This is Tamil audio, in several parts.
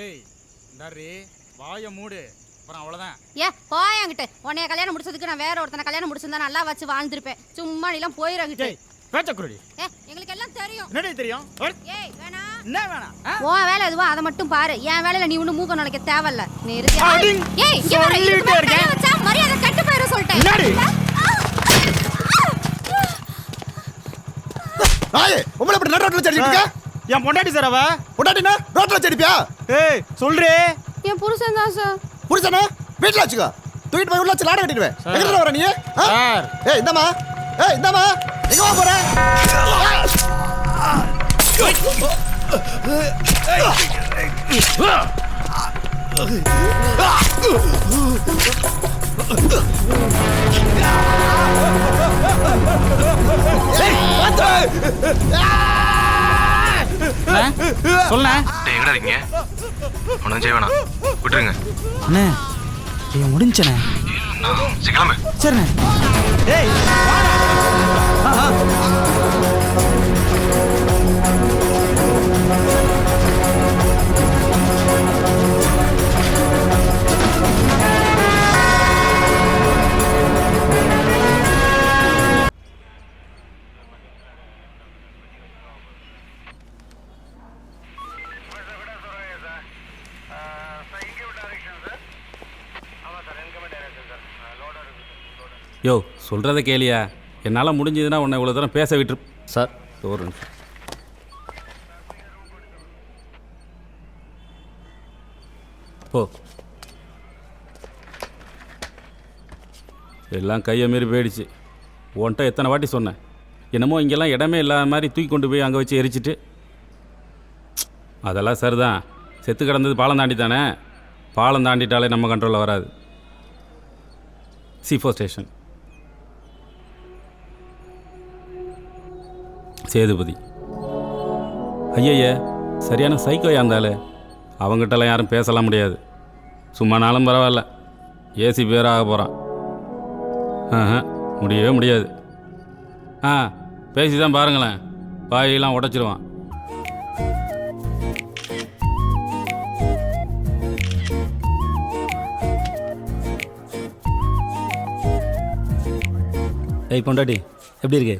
ஏய் டர்ரி வாயை மூடு, அப்புறம் அவ்வளோதான். போயங்கிட்டு உன்னைய கல்யாணம் முடிச்சதுக்கு நான் வேற ஒருத்தனை கல்யாணம் முடிச்சிருந்தா நல்லா வச்சு வாழ்ந்துருப்பேன். சும்மா நீலாம் போயிரங்கிட்டு. பேச்சக்குருடி. எங்களுக்கு எல்லாம் தெரியும். என்னடி தெரியும்? ஏய் வேணா. என்ன வேணாம்? உன் வேலை எதுவோ அதை மட்டும் பாரு. என் வேலையில நீ ஒன்னும் மூக்க நுழைக்க தேவையில்ல. நீ இருக்கு. ஏய் இங்க வர சொல்லிட்டே இருக்கேன். வச்சா மரியாதை கெட்டு போயிர சொல்லிட்டேன். என்னடி? ஆயே உங்களை இப்படி நடு ரோட்ல செடிச்சிட்டு இருக்க? என் பொண்டாட்டி சார் அவ. பொண்டாட்டினா ரோட்ல செடிப்பியா? ஏய் சொல்றே. என் புருஷன் தான் சார். புருஷனா வீட்ல வச்சுக்கோ. தூக்கிட்டு போய் உள்ள வச்சு லாட கட்டிடுவேன். எங்கடா வர நீ? சார். ஏய் இந்தமா. ஏய் இந்தமா. எங்க வா போற? சொல்லுண்ணே. எங்கடா இருக்கீங்க? ஒன்றும் செய்ய வேணாம், விட்டுருங்க. அண்ணே ஏன் முடிஞ்சனே? கிளம்பு. சரிண்ணே. ஏய் யோ சொல்கிறத கேளியா? என்னால் முடிஞ்சதுன்னா உன்னை இவ்வளோ தூரம் பேச விட்டுரு சார் ஒரு நிமிஷம். போ. எல்லாம் கையை மீறி போயிடுச்சு. உன்கிட்ட எத்தனை வாட்டி சொன்னேன், என்னமோ இங்கெல்லாம் இடமே இல்லாத மாதிரி தூக்கி கொண்டு போய் அங்கே வச்சு எரிச்சிட்டு. அதெல்லாம் சரிதான், செத்து கிடந்தது பாலம் தாண்டி தானே. பாலம் தாண்டிட்டாலே நம்ம கண்ட்ரோலில் வராது. C4 station Sethupathi. ஐயய்ய சரியான சைக்கோயா இருந்தாலே. அவங்ககிட்டலாம் யாரும் பேசலாம் முடியாது. சும்மானாலும் பரவாயில்ல, ஏசி பேராக போகிறான். முடியவே முடியாது. பேசி தான் பாருங்களேன், பாயெல்லாம் உடச்சிருவான். ஏய் பொண்டாட்டி எப்படி இருக்கு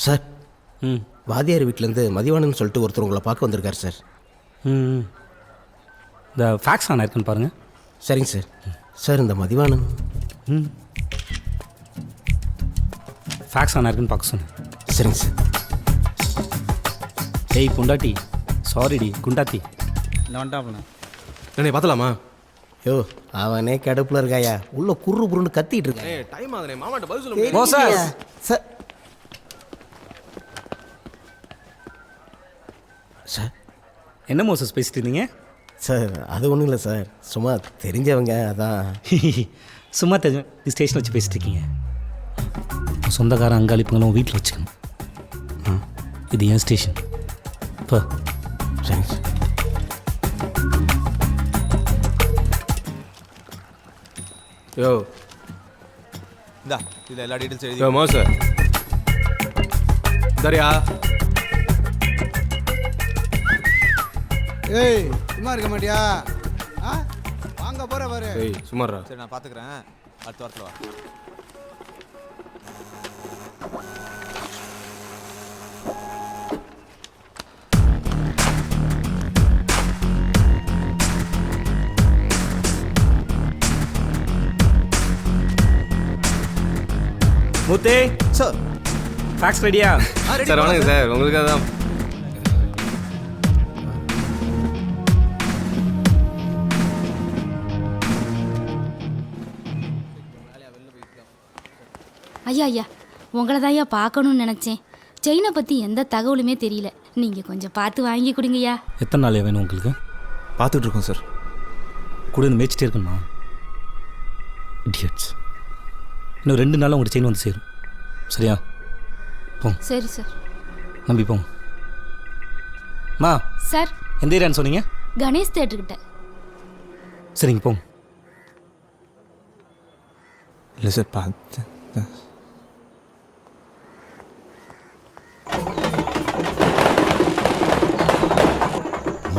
சார்? ம் வாதியார் வீட்டிலேருந்து மதிவானன்னு சொல்லிட்டு ஒருத்தர் உங்களை பார்க்க வந்திருக்காரு சார். ம் இந்த ஃபேக்ஸ் ஆன் இருக்குன்னு பாருங்கள். சரிங்க சார். சார் இந்த மதிவானன் ஃபேக்ஸ் ஆன் இருக்குன்னு பார்க்க சொன்னேன். சரிங்க சார். ஏய் பொண்டாட்டி சாரிடி குண்டாத்தி. இந்த வந்துட்டாப்ல. என்னை பார்த்தலாமா? யோ அவனே கடுப்புல இருக்காயா, உள்ள குறு புருன்னு கத்திட்டு இருக்கான். டைம் ஆகுதுனே, மாமாட்ட பதில் சொல்ல. ஓ சார். சார் சார் என்ன மோசஸ் பேசிட்டு இருந்தீங்க? சார் அது ஒன்றும் இல்லை சார், சும்மா தெரிஞ்சவங்க அதான். சும்மா தெரிஞ்ச ஸ்டேஷன் வச்சு பேசிட்டு இருக்கீங்க. சொந்தக்காரன் அங்காளிப்புங்களும் வீட்டில் வச்சுக்கணும். இது என் ஸ்டேஷன். இப்போ சரிங்க சார். யோ இந்தா இதில் எல்லா டீட்டெயில்ஸ் எழுதி. யோ மோச சரியா? ஏய் சும்மா இருக்க மாட்டியா? வாங்க போற பாரு. ஏய் சும்மாறா. சரி நான் பார்த்துக்கிறேன், அடுத்த வாரத்தில் வா. மூத்தே சார் ஃபேக்ஸ் ரெடியா? சார் வணக்கம் சார், உங்களுக்காக தான். ஐயா உங்களை தான் பார்க்கணும்னு நினச்சேன். செயினை பற்றி எந்த தகவலுமே தெரியல. நீங்கள் கொஞ்சம் பார்த்து வாங்கி கொடுங்கய்யா. எத்தனை நாள் வேணும் உங்களுக்கு? பார்த்துட்டு இருக்கோம் சார். கூட இருந்து மேய்ச்சிட்டே இருக்கணுமா? இடியட்ஸ். இன்னும் 2 நாளில் உங்கள்கிட்ட செயின் வந்து சேரும். சரியா? போங்க. சரி சார். நம்பி போங்க. மா சார் எந்த ஏரியான்னு சொன்னீங்க? கணேஷ் தேட்டர்கிட்ட. சரிங்க போங்க. இல்லை சார் பார்த்து.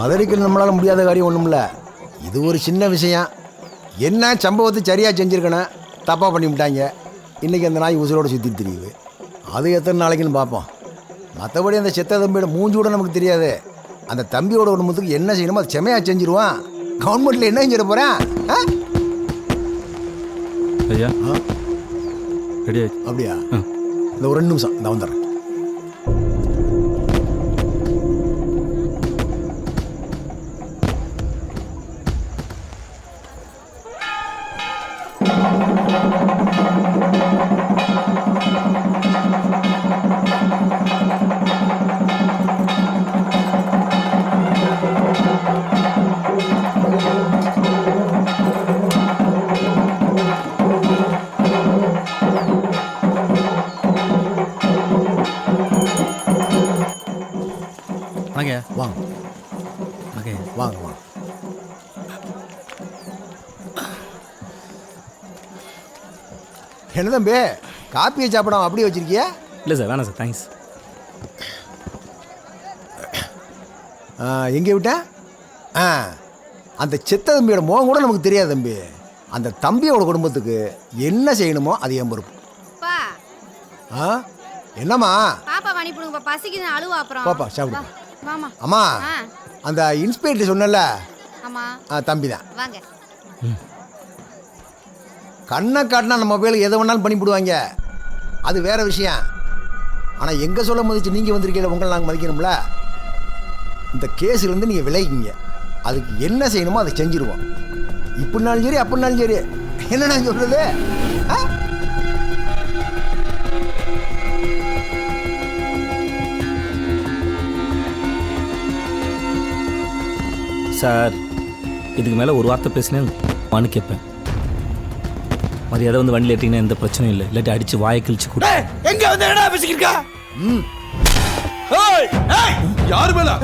மதுரைக்கு நம்மளால் முடியாத காரியம் ஒன்றும் இல்லை. இது ஒரு சின்ன விஷயம். என்ன சம்பவத்தை சரியாக செஞ்சுருக்கணும், தப்பாக பண்ணிவிட்டாங்க. இன்றைக்கி அந்த நாய் உசுரோடு சுற்றி தெரியுது. அது எத்தனை நாளைக்குன்னு பார்ப்போம். மற்றபடி அந்த செத்த தம்பியோட மூஞ்சி கூட நமக்கு தெரியாது. அந்த தம்பியோட குடும்பத்துக்கு என்ன செய்யணுமோ அதை செமையாக செஞ்சுருவான். கவர்மெண்ட்டில் என்ன செஞ்சிட போகிறேன்? ஐயா ரெடி அப்படியா? இந்த ஒரு 2 நிமிஷம் நான் வந்துடுறேன். வாங்க வாங்க ஓகே வாங்க வாங்க. என்ன தம்பி, காப்பியை சாப்பிடாம அப்படியே வச்சிருக்கியா? இல்லை சார், வேணாம் சார், தேங்க்ஸ். எங்கே விட்டேன்? அந்த செத்த தம்பியோட முகம் கூட நமக்கு தெரியாது தம்பி. அந்த தம்பியோட குடும்பத்துக்கு என்ன செய்யணுமோ அது என் பொறுப்பு. என்னம்மா? பாப்பா வாணி போடுங்க, பசிக்குது, அழுவா. அப்புறம் பாப்பா சாப்பிடு. மாமா. அம்மா, அந்த இன்ஸ்பெக்டர் சொன்னல, ஆமா தம்பி தான். வாங்க. கண்ணை காட்டினா நம்ம மொபைலுக்கு எதை வேணாலும் பண்ணிவிடுவாங்க, அது வேற விஷயம். ஆனால் எங்கே சொல்ல மதிச்சு நீங்கள் வந்திருக்கீங்க, உங்களை நாங்கள் மதிக்கணும்ல. இந்த கேஸுலேருந்து நீங்கள் விலகிக்கிங்க. அதுக்கு என்ன செய்யணுமோ அதை செஞ்சுருவோம். இப்படினாலும் சரி அப்படின்னாலும் சரி. என்ன நான் சொல்கிறது? சார், இதுக்கு மேலே ஒரு வார்த்தை பேசினேன் வான்னு கேட்பேன். மரியாதை வந்து வண்டியில் ஏற்றிங்கன்னா எந்த பிரச்சனையும் இல்லை. இல்லாட்டி அடித்து வாயை கிழிச்சு கூட. எங்கே வந்து என்ன பேசிக்கிருக்கா? யாரு மேல?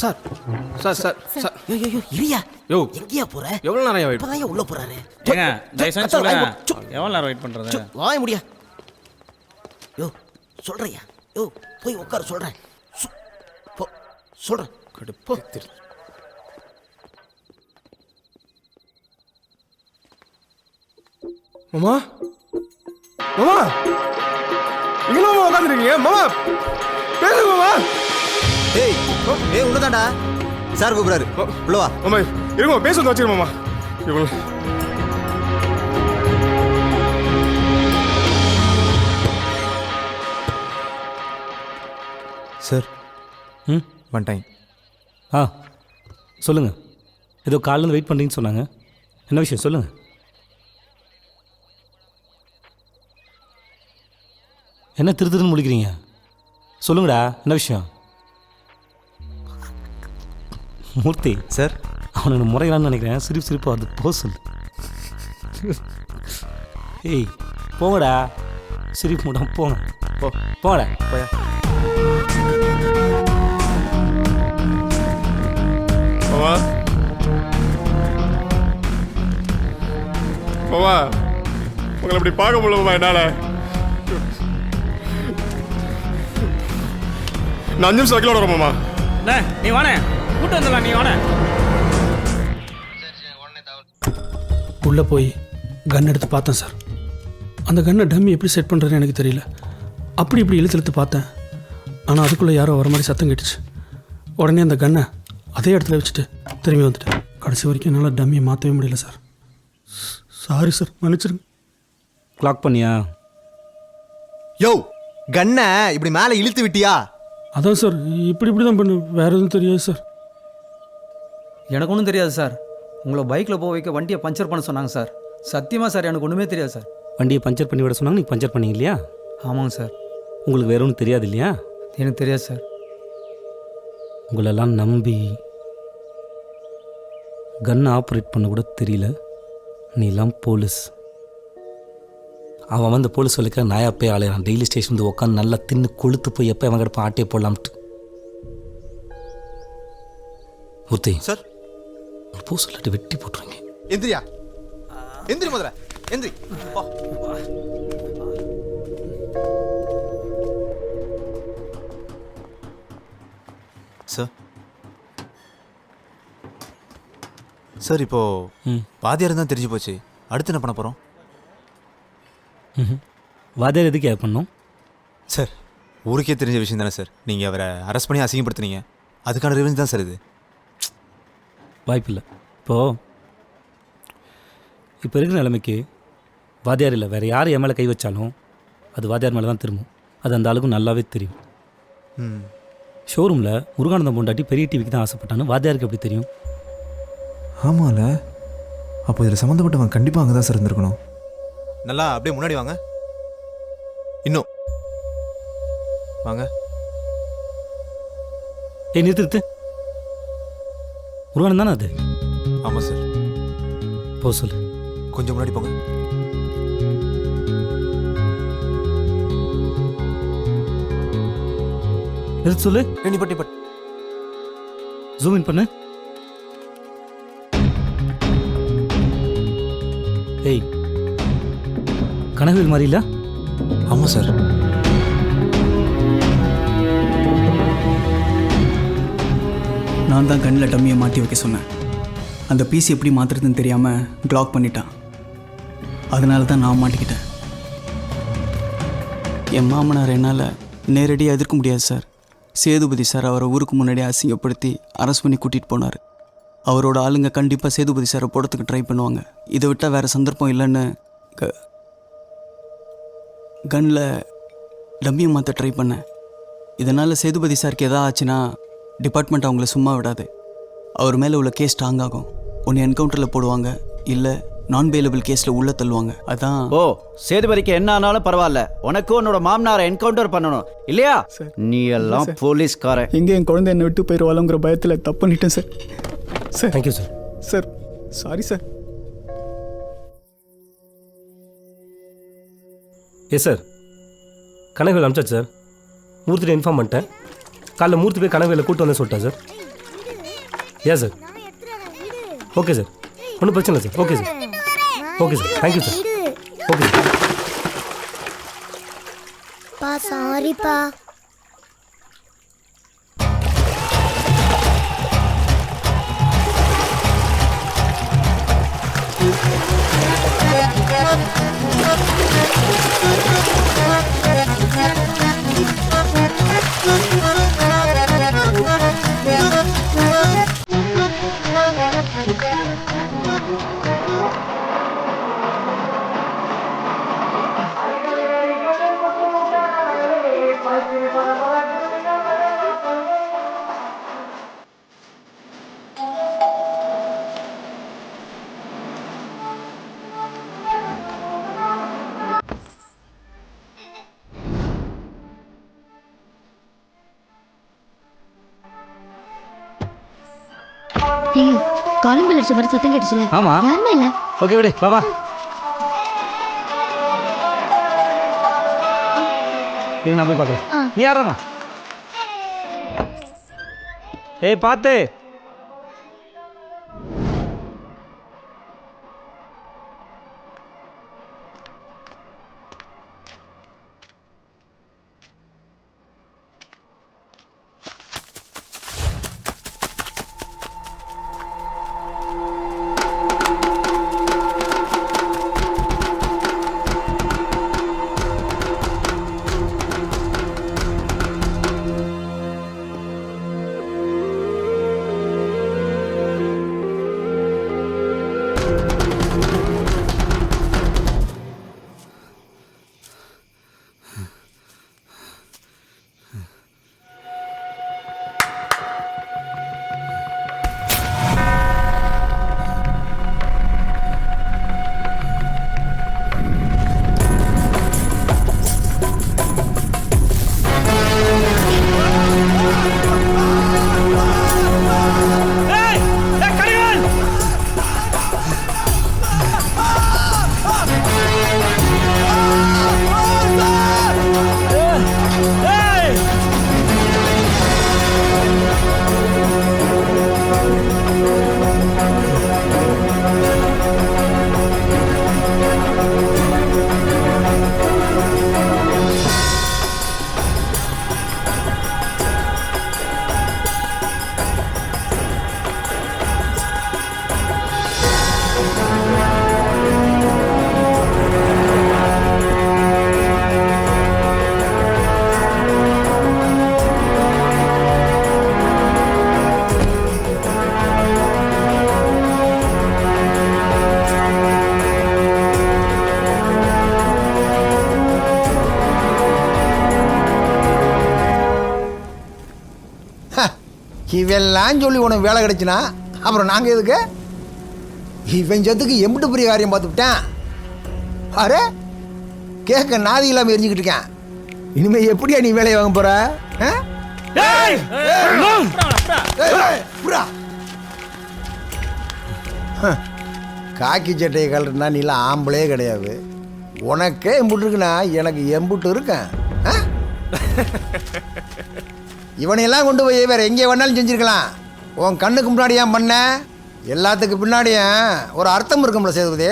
சார் சார் சார் சார் ஐயோ இரியா. யோ எங்கேயா போற? எவ்வளோ நேரம் வெயிட் இப்பதான் உள்ள போறாரு. ஏங்க தயவுசெய்து சொல்லுங்க, எவ்வளோ நேரம் வெயிட் பண்ணுறது? வாய முடியா. யோ சொல்றியா? யோ போய் உட்கார சொல்றேன். சொல்றேன். கடுப்பா. மாமா மாமா, இங்கே மாமா உட்காந்துருக்கீங்க. மாமா பேசுங்க மாமா. ஏய் ஏய், உள்ளதாண்டா சார் கூப்பிடாரு, உள்ள வா. மாமா இருங்க, பேச வந்து வச்சுக்கிறேன் மாமா. இவ்வளோ சார். ம், வந்துட்டேன். சொல்லுங்கள். ஏதோ காலிலேருந்து வெயிட் பண்ணுறீங்கன்னு சொன்னாங்க. என்ன விஷயம் சொல்லுங்கள். என்ன திருன்னு முடிக்கிறீங்க? சொல்லுங்கடா, என்ன விஷயம்? மூர்த்தி சார், அவனுக்கு முறையிலான்னு நினைக்கிறேன். சிரிப்பு வருது. போ சொல்லு. ஏய் போங்கடா, சிரிப்பு மூடம் போங்க. போங்கடா. போயா. மாமா மாமா, உங்களை இப்படி பார்க்க முடியல மாமா என்னால். நான் 5 நிமிஷம் வைக்கல வரேன் மாமா. நீ வானே கூட்டு வந்துடலாம், நீ வானே. உள்ளே போய் கன் எடுத்து பார்த்தேன் சார். அந்த கன்னை டம்மி எப்படி செட் பண்ணுறதுன்னு எனக்கு தெரியல. அப்படி இப்படி இழுத்து பார்த்தேன். ஆனால் அதுக்குள்ளே யாரோ வர மாதிரி சத்தம் கேட்டுச்சு. உடனே அந்த கன்னை அதே இடத்துல வச்சுட்டு திரும்பி வந்துட்டேன். கடைசி வரைக்கும் என்னால் டம்மியை மாற்றவே முடியல சார். சாரி சார், மன்னிச்சிருங்க. க்ளாக் பண்ணியா? யோ கண்ணை இப்படி மேலே இழுத்து விட்டியா? அதான் சார் இப்படி தான் பண்ணு, வேற எதுவும் தெரியாது சார். எனக்கு ஒன்றும் தெரியாது சார். உங்களை பைக்கில் போக வைக்க வண்டியை பஞ்சர் பண்ண சொன்னாங்க சார். சத்தியமாக சார் எனக்கு ஒன்றுமே தெரியாது சார். வண்டியை பஞ்சர் பண்ணி விட சொன்னாங்க, நீங்கள் பஞ்சர் பண்ணீங்க இல்லையா? ஆமாங்க சார். உங்களுக்கு வேற ஒன்றும் தெரியாது இல்லையா? எனக்கு தெரியாது சார். உங்களெல்லாம் நம்பி கன் ஆப்ரேட் பண்ண கூட தெரியல. நீ எல்லாம் போலீஸ். அவன் வந்து போலீஸ் சொல்லிக்க நாயா போய் ஆளையான். டெய்லி ஸ்டேஷன் வந்து உட்காந்து நல்லா தின்னு கொளுத்து போய் எப்போ அவன் கிடப்ப ஆட்டையை போடலாம்ட்டு. மூர்த்தி சார், போ சொல்லிட்டு வெட்டி போட்டுருங்க. எந்திரியா, எந்திரி முதல்ல, எந்திரி. சார் சார், இப்போ வாத்தியார் தான் தெரிஞ்சு போச்சு. அடுத்து என்ன பண்ண போகிறோம்? வாத்தியார் எதுக்கு ஏன் பண்ணோம் சார்? ஊருக்கே தெரிஞ்ச விஷயம் தானே சார். நீங்கள் அவரை அரெஸ்ட் பண்ணி அசிங்கப்படுத்துனீங்க. அதுக்கான ரிவெஞ்ச் தான் சார் இது. வாய்ப்பில்லை. இப்போ இருக்கிற நிலைமைக்கு வாத்தியார் இல்லை, வேறு யார் என் மேலே கை வச்சாலும் அது வாத்தியார் மேலே தான் திரும்பும். அது அந்த ஆளுக்கும் நல்லாவே தெரியும். ஷோரூமில் முருகானந்தம் பொண்டாட்டி பெரிய டிவிக்கு தான் ஆசைப்பட்டான்னு வாத்தியாருக்கு எப்படி தெரியும்? ஆமாம்ல, அப்போ இதில் சம்மந்தப்பட்டவன் கண்டிப்பாக அங்கே தான் சார் இருந்திருக்கணும். நல்லா அப்படியே முன்னாடி வாங்க. இன்னும் வாங்க. நிறுத்து. முருகானந்தம் தானே அது? ஆமாம் சார். போ சொல்லு. கொஞ்சம் முன்னாடி போங்க. நிறுத்து சொல்லு. நிப்பட் ஜூம் இன் பண்ணு. ஏய், கனவில் மாதிரி இல்லை? ஆமாம் சார். நான் தான் கண்ணில் டம்மியை மாற்றி வைக்க சொன்னேன். அந்த பீஸ் எப்படி மாற்றுறதுன்னு தெரியாமல் ப்ளாக் பண்ணிட்டான். அதனால தான் நான் மாட்டிக்கிட்டேன். என் மாமனார் என்னால் நேரடியாக எதிர்க்க முடியாது சார். சேதுபதி சார் அவரை ஊருக்கு முன்னாடி அசிங்கப்படுத்தி அரெஸ்ட் பண்ணி கூட்டிகிட்டு போனார். அவரோட ஆளுங்க கண்டிப்பாக சேதுபதி சாரை போடுறதுக்கு ட்ரை பண்ணுவாங்க. இதை விட்டால் வேறு சந்தர்ப்பம் இல்லைன்னு கன்னில் டம்மியை மாற்ற ட்ரை பண்ணேன். இதனால் சேதுபதி சாருக்கு எதாவது ஆச்சுன்னா டிபார்ட்மெண்ட் அவங்கள சும்மா விடாது. அவர் மேலே உள்ள கேஸ் ஸ்ட்ராங் ஆகும். ஒன்று என்கவுண்டரில் போடுவாங்க, இல்லை நான் பெயிலபிள் கேஸில் உள்ளே தள்ளுவாங்க. அதான். ஓ, சேதுபதிக்கு என்ன ஆனாலும் பரவாயில்ல, உனக்கு உன்னோட மாமனாரை என்கவுண்டர் பண்ணணும் இல்லையா? நீ எல்லாம் போலீஸ்காரன். எங்கே என் குழந்தை என்னை விட்டு போயிடுவாளுங்கிற பயத்தில் தப்பு பண்ணிட்டேன் sir. Sir thank you sir. Sir sorry sir. Yes sir, Kanagavel அனுப்பிச்சாச்சு சார். மூர்த்திட்ட இன்ஃபார்ம் பண்ணிட்டேன். காலைல மூர்த்தி போய் கனகவேலை கூப்பிட்டு வந்து சொல்லிட்டேன் சார். ஏன் சார்? ஓகே சார், ஒன்றும் பிரச்சனை இல்லை sir. Okay sir, okay sir, thank you sir. Okay sir. சாரிப்பா. காலிங் பெல் அடிச்ச மாதிரி சத்தம் கேட்டுச்சுல? ஆமா. யாருமே இல்ல. ஓகே விடு, வா வா. இது நான் போய் பார்க்குறேன். நீ யாரா? ஏய் பார்த்து. இவெல்லாம் சொல்லி உனக்கு வேலை கிடைச்சினா அப்புறம் நாங்கள் எதுக்கு? இவன் சத்துக்கு எம்பிட்டு பெரிய காரியம் பார்த்துக்கிட்டேன். அரே கேட்க நாதி இல்லாமல் எரிஞ்சுக்கிட்டு இருக்கேன். இனிமேல் எப்படியா நீ வேலையை வாங்க போற? காக்கி சட்டையை கலட்டுனா நீலாம் ஆம்பளே கிடையாது. உனக்கே எம்புட்டு இருக்குன்னா எனக்கு எம்புட்டு இருக்கேன். இவனையெல்லாம் கொண்டு போய் வேற எங்கே வேணாலும் செஞ்சுருக்கலாம். உன் கண்ணுக்கு முன்னாடி ஏன் பண்ண? எல்லாத்துக்கு பின்னாடியும் ஒரு அர்த்தம் இருக்கும்ல சேதுபதி,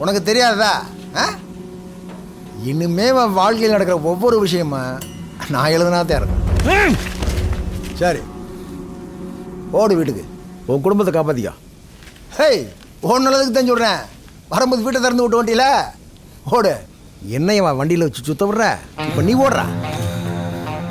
உனக்கு தெரியாததா? இனிமே வாழ்க்கையில் நடக்கிற ஒவ்வொரு விஷயமா நான் எழுதுனா தான் இருக்கும். சரி ஓடு வீட்டுக்கு, உன் குடும்பத்தை காப்பாத்திக்கோ. ஹேய் ஓன் நல்லதுக்கு தான் சொல்கிறேன். வரும்போது வீட்டை திறந்து விட்டு வண்டியில் ஓடு. என்னைய வண்டியில் வச்சு சுத்த விட்ற? இப்போ நீ ஓடுறா.